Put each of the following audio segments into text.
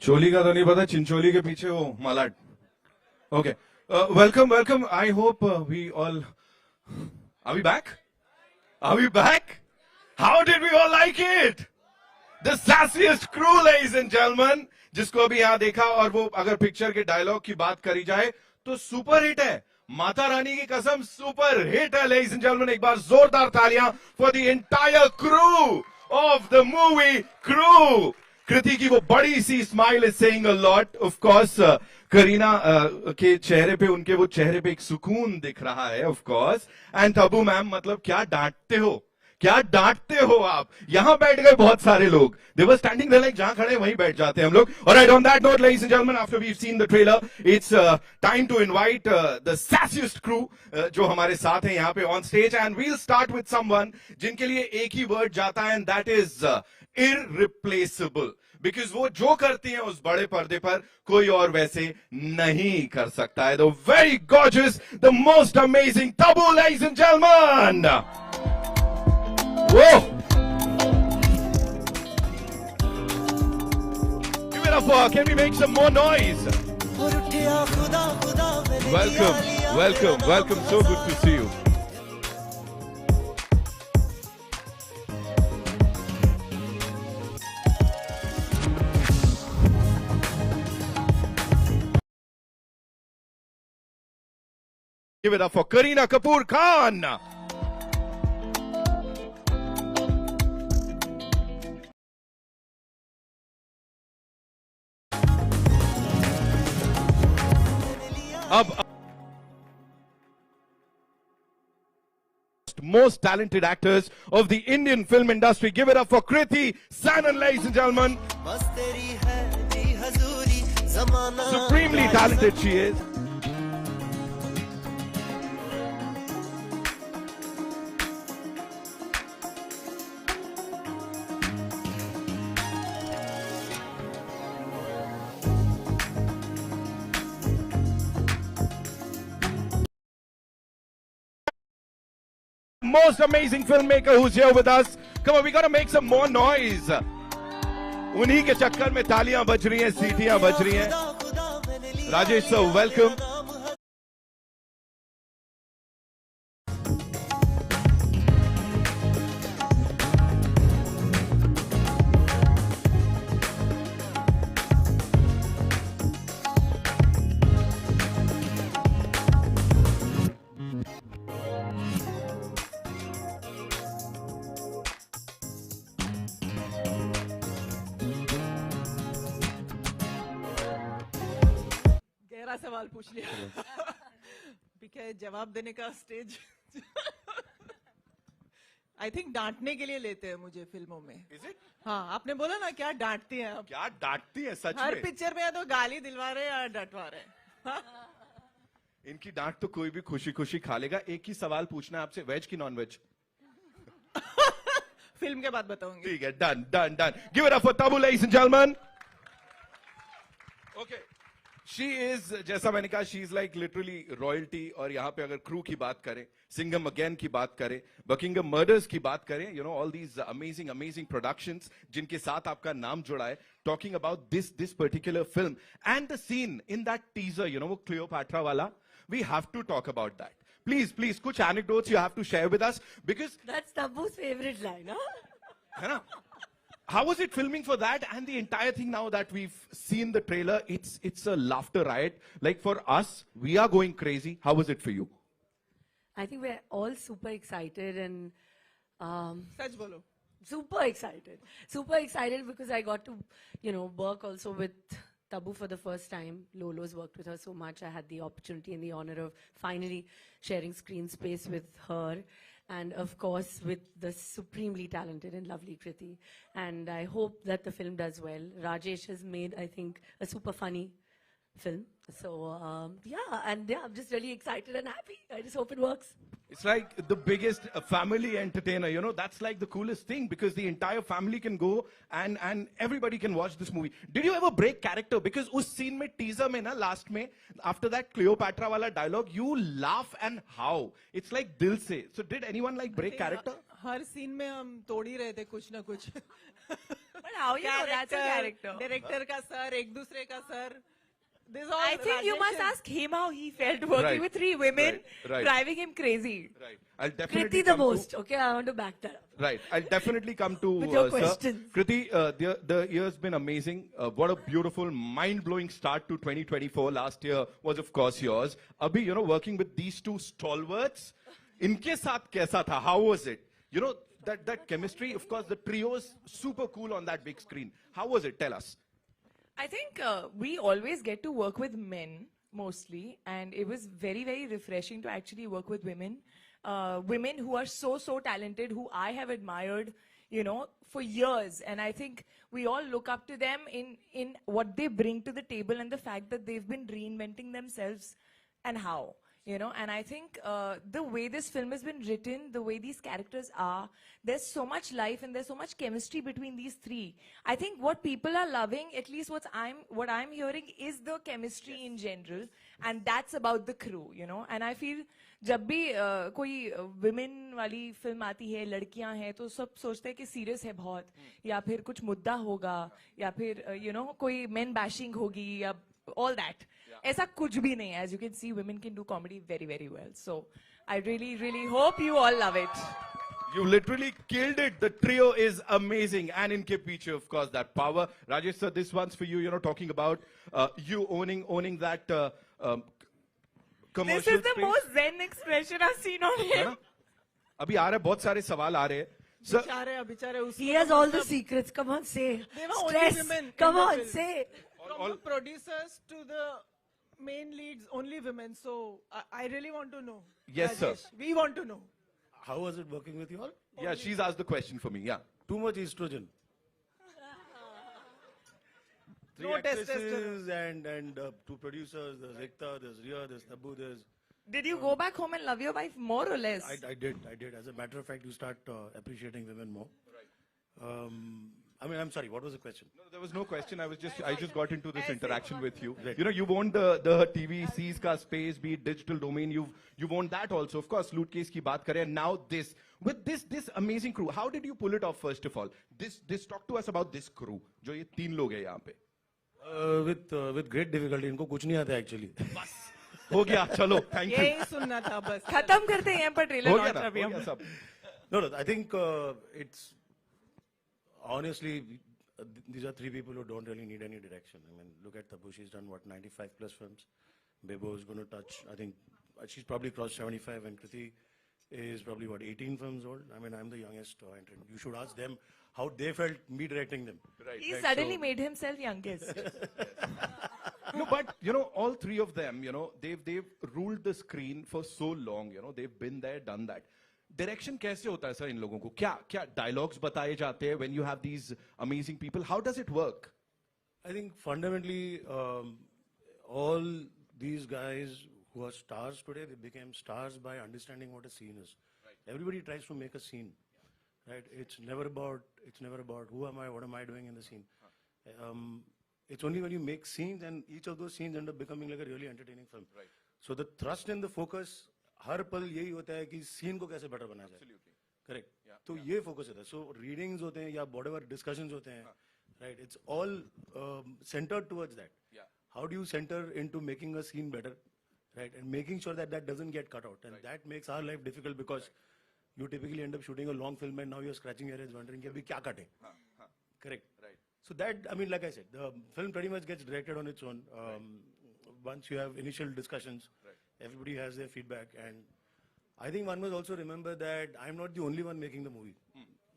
चोली का तो नहीं पता, चिंचोली के पीछे वो मलाट. Okay. Welcome. I hope we all... Are we back? Are we back? How did we all like it? The sassiest crew, ladies and gentlemen. जिसको अभी यहाँ देखा और वो अगर पिक्चर के डायलॉग की बात करी जाए तो सुपर हिट है. माता रानी की कसम सुपर हिट है, ladies and gentlemen. एक बार जोरदार तालियां for the entire crew of the movie Crew. कृति की वो बड़ी सी smile is saying a lot. Of course, Kareena के चेहरे पे, उनके वो चेहरे पे एक सुकून दिख रहा है, of course. And Tabu ma'am, मतलब क्या डांटते हो, क्या डांटते हो आप. यहां बैठ गए बहुत सारे लोग. They were standing there like जहां खड़े वहीं बैठ जाते हैं हम लोग. Alright, on that note, ladies and gentlemen, after we've seen the trailer, it's time to invite the sassiest crew जो हमारे साथ हैं यहाँ पे on stage, and we'll start with someone जिनके लिए एक ही word जाता है, and that is irreplaceable. Because वो जो करती हैं उस बड़े पर्दे पर कोई और वैसे नहीं कर सकता है. The very gorgeous, the most amazing Tabu, ladies and gentlemen. Whoa! Give it up for, can we make some more noise? Welcome. So good to see you. Give it up for Kareena Kapoor Khan. Most talented actors of the Indian film industry. Give it up for Kriti Sanon, ladies and gentlemen. Supremely talented she is. Most amazing filmmaker who's here with us. Come on, we gotta make some more noise. उन्हीं के चक्कर में तालियां बज रही हैं, सीटियां बज रही हैं. Rajesh sir, welcome. सवाल पूछ लिया. बिकॉज़ जवाब देने का स्टेज आई थिंक डांटने के लिए लेते हैं मुझे फिल्मों में. Is it? हाँ, आपने बोला ना क्या डांटती हैं आप. क्या डांटती है सच में. हर पिक्चर में या तो गाली दिलवा रहे या डटवा रहे. इनकी डांट तो कोई भी खुशी खुशी खा लेगा. एक ही सवाल पूछना है आपसे, वेज की नॉन वेज. फिल्म के बाद बताऊंगी. ठीक है, done. Give it up for Tabu, ladies and gentlemen. Okay. She is, जैसा मैंने कहा, she is like literally royalty. और यहाँ पे अगर crew की बात करें, Singham Again की बात करें, Buckingham Murders की बात करें, you know, all these amazing productions जिनके साथ आपका नाम जुड़ा है, talking about this particular film and the scene in that teaser, you know, वो Cleopatra वाला, we have to talk about that. Please, कुछ anecdotes you have to share with us, because that's Tabu's favorite line, huh? है ना? How was it filming for that and the entire thing? Now that we've seen the trailer, it's a laughter riot. Like for us, we are going crazy. How was it for you? I think we're all super excited and सच बोलो. super excited because I got to, you know, work also with Tabu for the first time. Lolo's worked with her so much. I had the opportunity and the honor of finally sharing screen space with her. And of course, with the supremely talented and lovely Kriti. And I hope that the film does well. Rajesh has made, I think, a super funny film. So, I'm just really excited and happy. I just hope it works. It's like the biggest family entertainer, you know, that's like the coolest thing, because the entire family can go and everybody can watch this movie. Did you ever break character? Because उस scene में, teaser में ना, last में, after that Cleopatra वाला dialogue, you laugh and how. It's like dil se. So did anyone like break character? Her scene में हम तोड़ ही रहे थे कुछ ना कुछ. But how you know that's a character? Director का सर, एक दूसरे का sir. I think you must ask him how he felt working Right. with three women Right. driving him crazy. Right. I'll definitely Kriti the come to- most. Okay, I want to back that up. Right. I'll definitely come to With your sir. questions. Kriti, the year's been amazing. What a beautiful, mind-blowing start to 2024. Last year was, of course, yours. Abhi, working with these two stalwarts, inke saath kaisa tha? How was it? That chemistry, of course, the trio's super cool on that big screen. How was it? Tell us. I think we always get to work with men mostly, and it was very, very refreshing to actually work with women. Women who are so, so talented, who I have admired, for years. And I think we all look up to them in what they bring to the table and the fact that they've been reinventing themselves and how. And I think the way this film has been written, the way these characters are, there's so much life and there's so much chemistry between these three. I think what people are loving, at least what I'm hearing, is the chemistry in general, and that's about the crew, And I feel, जब भी कोई women वाली film आती है, लड़कियां हैं, तो सब सोचते हैं कि serious है बहुत, या फिर कुछ मुद्दा होगा, या फिर कोई men bashing होगी, या all that. ऐसा कुछ भी नहीं है. As you can see, women can do comedy very, very well. So I really, really hope you all love it. You literally killed it. The trio is amazing. And in Ke Piche, of course, that power. Rajesh sir, this one's for you, talking about you owning that commercial This is the space. most zen expression I've seen on है him. ना? अभी आ रहे बहुत सारे सवाल आ रहे हैं. Sir, बेचारे उसको He has all the secrets. Come on, say. They were only Stress. women Come in the on, film. say. From the producers to the main leads, only women. So I really want to know. Yes, sir. Rajesh, we want to know. How was it working with you all? yeah, she's asked the question for me. Yeah. Too much estrogen. Three No actresses and two producers. There's Ekta, there's Riya, there's Tabu, there's... Did you go back home and love your wife more or less? I did. As a matter of fact, you start appreciating women more. Right. I'm sorry, what was the question? No, there was no question. I just got into this interaction with you. Right. You've owned the TVC's ka space, be it digital domain. You've owned that also. Of course, Loot Case ki baat kare. And now this. With this amazing crew, how did you pull it off, first of all? Talk to us about this crew. जो ये तीन लोग हैं यहाँ पे. With great difficulty. इनको कुछ नहीं आता actually. हो गया, चलो, thank you. यही सुनना था बस. खत्म करते हैं यहाँ पर ट्रेलर हो गया लॉन्च ना, अभी हो हम. गया सब. No, I think it's honestly these are three people who don't really need any direction. Look at Tabu. She's done 95 plus films. Bebo is going to touch. I think she's probably crossed 75, and Kriti is probably 18 films old. I'm the youngest entrant. You should ask them how they felt me directing them. Right. He suddenly made himself youngest. No, but all three of them, they've ruled the screen for so long. They've been there, done that. Direction कैसे होता है sir इन लोगों को? क्या dialogues बताए जाते हैं when you have these amazing people? How does it work? I think fundamentally, all these guys who are stars today, they became stars by understanding what a scene is. Right. Everybody tries to make a scene, right? It's never about who am I, what am I doing in the scene. It's only when you make scenes and each of those scenes end up becoming like a really entertaining film. Right. So the thrust and the focus, हर पल यही होता है कि scene को कैसे better बनाया जाए. Correct. तो ये focus होता है. So readings होते हैं या whatever discussions होते हैं, right? It's all centered towards that. Yeah. How do you center into making a scene better, right? And making sure that doesn't get cut out. And that makes our life difficult because you typically end up shooting a long film and now you're scratching your head wondering कि अभी क्या काटें. Correct. Right. So that, like I said, the film pretty much gets directed on its own. Once you have initial discussions, everybody has their feedback. And I think one must also remember that I'm not the only one making the movie.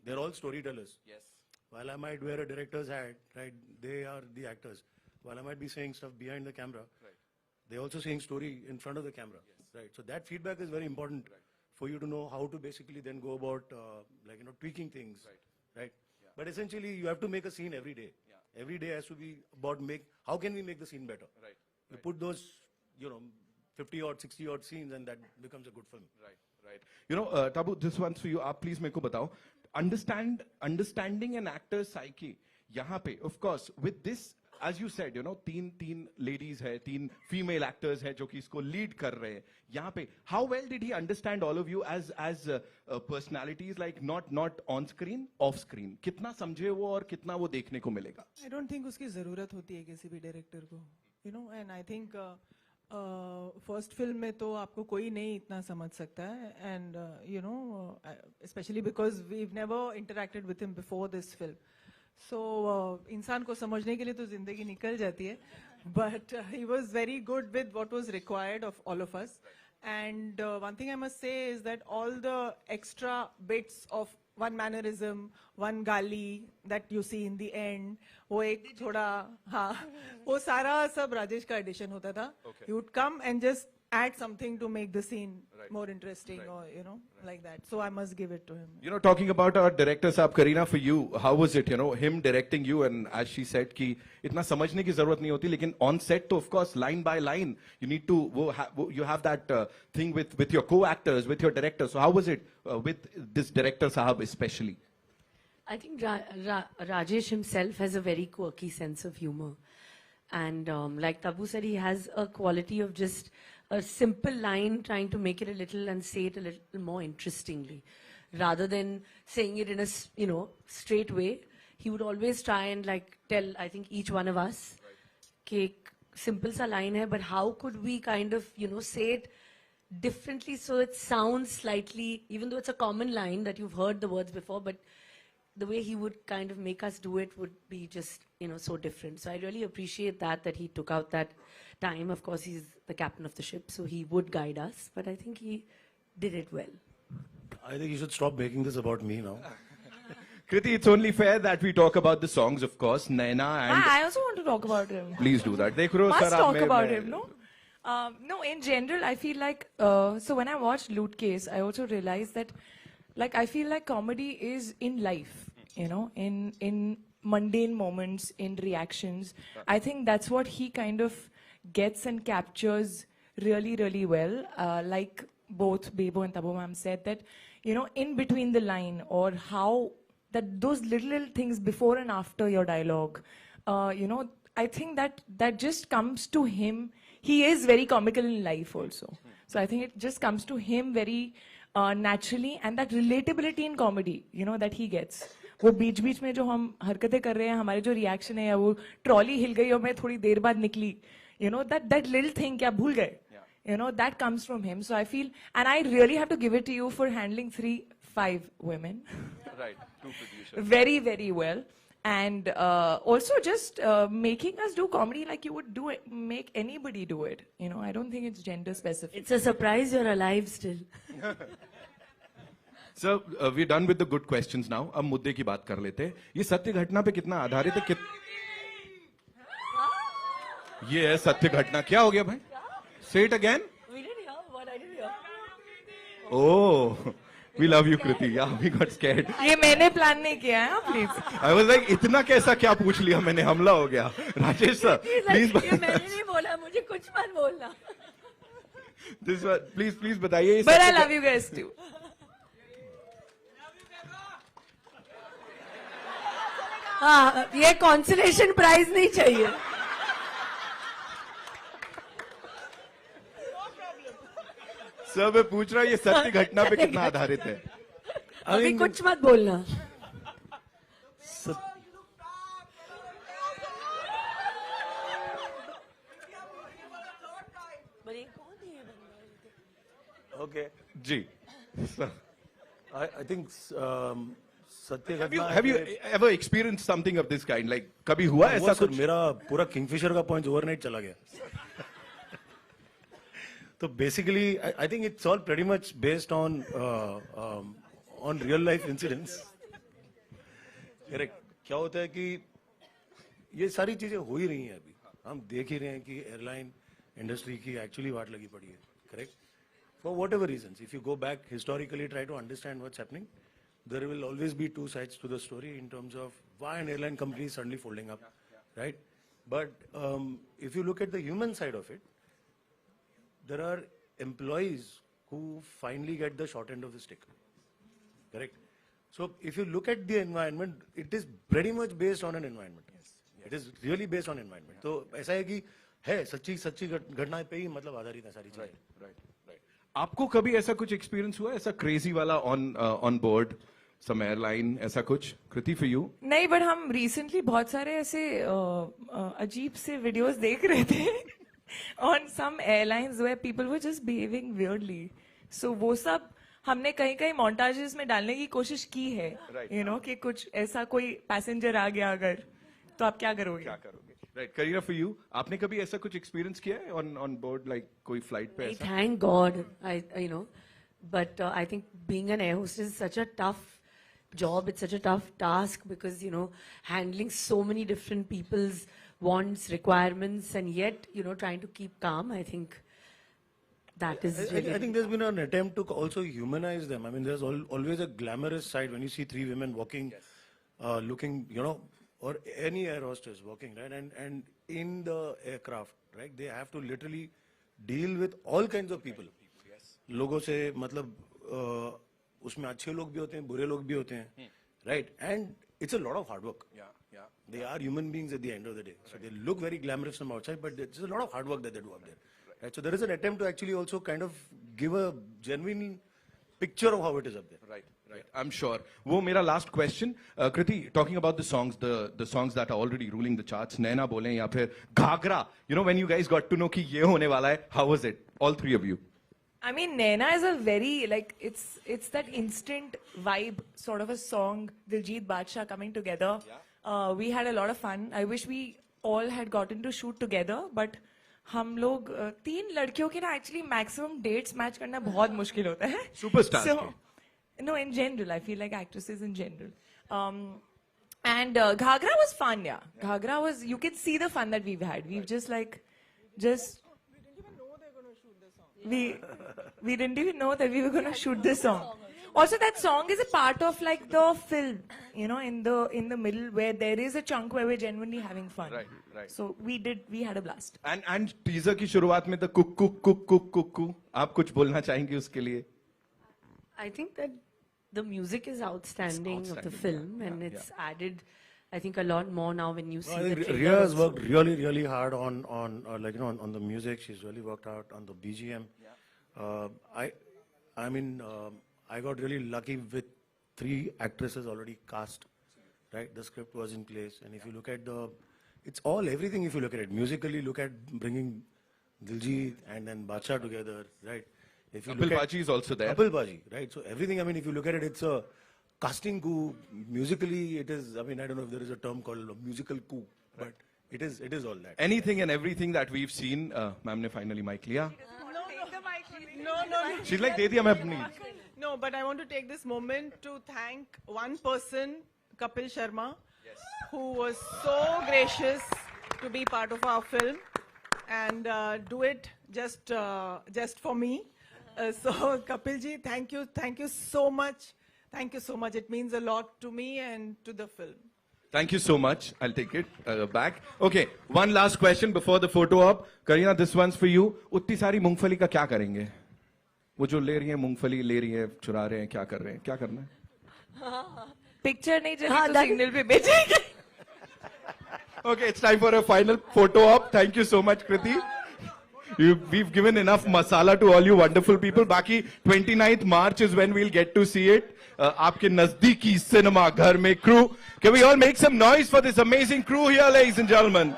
They're all storytellers. Yes. While I might wear a director's hat, right, they are the actors. While I might be saying stuff behind the camera, they're also saying story in front of the camera. Right. So that feedback is very important for you to know how to basically then go about, tweaking things. Right. But essentially, you have to make a scene every day. Yeah. Every day has to be about how can we make the scene better? Right. You put those, 50-odd, 60-odd scenes and that becomes a good film. Right. Tabu, this one's for you. आप please मेरे को बताओ. Understanding an actor's psyche. यहाँ पे, of course, with this as you said, you know, तीन ladies है, तीन female actors है जो कि इसको lead कर रहे हैं. यहाँ पे, how well did he understand all of you as personalities, like not on screen, off screen? कितना समझे वो और कितना वो देखने को मिलेगा? I don't think उसकी जरूरत होती है किसी भी डायरेक्टर को, you know, and I think first film में तो आपको कोई नहीं इतना समझ सकता है, and you know specially because we never interacted with him before this film. So इंसान को समझने के लिए तो जिंदगी निकल जाती है, but he was very good with what was required of all of us. And one thing I must say is that all the extra bits of one mannerism, one gali that you see in the end, वो एक थोड़ा हाँ वो सारा सब राजेश का addition होता था. He would come and just add something to make the scene more interesting, or you know, like that. So I must give it to him. You know, talking about our director साहब, Kareena, for you, how was it, you know, him directing you? And as she said कि इतना समझने की जरूरत नहीं होती, लेकिन on set तो of course line by line you need to you have that thing with your co-actors, with your director. So how was it with this director साहब especially? I think Rajesh himself has a very quirky sense of humor. And like Tabu said, he has a quality of just a simple line, trying to make it a little and say it a little more interestingly. Rather than saying it in a, you know, straight way, he would always try and like tell, I think, each one of us, कि simple sa line hai, but how could we kind of, you know, say it differently so it sounds slightly, even though it's a common line that you've heard the words before, but the way he would kind of make us do it would be just, you know, so different. So I really appreciate that he took out that time. Of course, he's the captain of the ship, so he would guide us, but I think he did it well. I think you should stop making this about me now. Kriti, it's only fair that we talk about the songs, of course. Naina and... I also want to talk about him. Please do that. Dekh rahe ho, Must sir, talk aap about him, no? No, in general, I feel like, so when I watched Loot Case, I also realized that, like, I feel like comedy is in life, you know, in mundane moments, in reactions. I think that's what he kind of gets and captures really, really well. Like both Bebo and Tabu ma'am said that, you know, in between the line, or how that those little things before and after your dialogue, you know, I think that just comes to him. He is very comical in life also. So I think it just comes to him very naturally, and that relatability in comedy, you know, that he gets. वो बीच बीच में जो हम हरकतें कर रहे हैं, हमारे जो रिएक्शन है, या वो ट्रॉली हिल गई और मैं थोड़ी देर बाद निकली, you know, that little thing क्या भूल गए, you know, that comes from him. So I feel, and I really have to give it to you for handling 5 women. Right, 2 producers. Very, very well. And also just making us do comedy like you would do it, make anybody do it. You know, I don't think it's gender specific. It's a surprise you're alive still. So we're done with the good questions now. अब मुद्दे की बात कर लेते हैं. ये सत्य घटना पे कितना आधारित है? ये है सत्य घटना. क्या हो गया भाई? Say it again. We didn't hear what I didn't hear. Oh, we love you, Kriti. Yeah, we got scared. ये मैंने प्लान नहीं किया है, please. I was like, इतना कैसा क्या पूछ लिया मैंने, हमला हो गया. Rajesh sir, please. ये मैंने नहीं बोला, मुझे कुछ मत बोलना. This one, please बताइए. But I love you guys too. हाँ, ये consolation prize नहीं चाहिए. सर मैं पूछ रहा हूँ ये सत्य घटना पे कितना आधारित है? अभी कुछ मत बोलना. Okay. जी. I think सत्य घटना. Have you ever experienced something of this kind? Like कभी हुआ ऐसा कुछ? मेरा पूरा किंगफिशर का पॉइंट ओवरनाइट चला गया. So basically, I think it's all pretty much based on real life incidents. Correct. क्या होता है कि ये सारी चीजें हो ही रही हैं अभी. हम देख ही रहे हैं कि एयरलाइन इंडस्ट्री की एक्चुअली वाट लगी पड़ी है. Correct. For whatever reasons, if you go back historically, try to understand what's happening, there will always be 2 sides to the story in terms of why an airline company is suddenly folding up, right? But if you look at the human side of it, there are employees who finally get the short end of the stick, correct? So if you look at the environment, it is pretty much based on an environment. Yes. It is really based on environment. तो ऐसा है कि है सच्ची घटना पे ही मतलब आधारित है सारी चीजें. Right. आपको कभी ऐसा कुछ एक्सपीरियंस हुआ ऐसा क्रेजी वाला ऑन बोर्ड सम एयरलाइन ऐसा कुछ? Kriti for you? नहीं, बट हम रिसेंटली बहुत सारे ऐसे अजीब से वीडियोस देख रहे थे on some airlines where people were just behaving weirdly. So वो सब हमने कहीं कहीं मोन्टाजेस में डालने की कोशिश की है, यू नो, कि कुछ ऐसा कोई पैसेंजर आ गया अगर, तो आप क्या करोगे? राइट. करीना फॉर यू, आपने कभी ऐसा कुछ एक्सपीरियंस किया है ऑन बोर्ड, लाइक कोई फ्लाइट पे ऐसा? Thank God, but I think being an air hostess is such a tough job. It's such a tough task because, handling so many different people's wants, requirements, and yet, trying to keep calm. I think that is really... I think there's been an attempt to also humanize them. I mean, there's always a glamorous side when you see three women walking, looking, or any air hostess walking, right? And in the aircraft, right? They have to literally deal with all kinds of people. लोगों से मतलब उसमें अच्छे लोग भी होते हैं, बुरे लोग भी होते हैं, right? And it's a lot of hard work. Yeah. They are human beings at the end of the day. So they look very glamorous from outside, but it's a lot of hard work that they do up there. Right? So there is an attempt to actually also kind of give a genuine picture of how it is up there. Right. I'm sure. वो मेरा last question. Kriti, talking about the songs, the songs that are already ruling the charts, नैना बोलें या फिर Ghaghara. When you guys got to know कि ये होने वाला है, how was it? All three of you. I mean, Naina is a very, it's that instant vibe sort of a song, Diljit Badshah coming together. Yeah. We had a lot of fun. I wish we all had gotten to shoot together, but हम लोग तीन लड़कियों के ना actually maximum dates match करना बहुत मुश्किल होता है. Superstars. So, no, in general, I feel like actresses in general. And Ghagra was fun, yeah. Ghagra was, you can see the fun that we've had. We've just we didn't even know that we were going to shoot this song. Also, that song is a part of like the film, in the middle where there is a chunk where we're genuinely having fun. Right. So we had a blast. And teaser की शुरुआत में the cook आप कुछ बोलना चाहेंगे उसके लिए? I think that the music is outstanding of the film, and it's added, I think, a lot more now when you see the trailer. Riya has worked really, really hard on the music. She's really worked out on the BGM. I mean, I got really lucky with 3 actresses already cast. Right, the script was in place, and if you look at everything. If you look at it musically, look at bringing Diljit and then Badshah together. Right. If you Kapil Baji is also there. Kapil Baji, right? So everything, I mean, if you look at it, it's a casting coup. Musically, it is, I mean, I don't know if there is a term called a musical coup, but it is all that. Anything and everything that we've seen, ma'am ne finally mic liya. No. She's like, दे दिया मैं अपनी. No, but I want to take this moment to thank one person, Kapil Sharma, who was so gracious to be part of our film and do it just for me. So Kapil ji, thank you so much. Thank you so much. It means a lot to me and to the film. Thank you so much. I'll take it back. Okay, one last question before the photo op. Kareena, this one's for you. उतनी सारी मूंगफली का क्या करेंगे? वो जो ले रही है मूंगफली ले रही है, चुरा रहे हैं, क्या कर रहे हैं? क्या करना है? Picture नहीं चली तो signal पे भेजेंगे. Okay, it's time for a final photo op. Thank you so much, Kriti. We've given enough masala to all you wonderful people. Baki 29th March is when we'll get to see it. आपके नजदीकी cinema घर में crew. Can we all make some noise for this amazing crew here, ladies and gentlemen?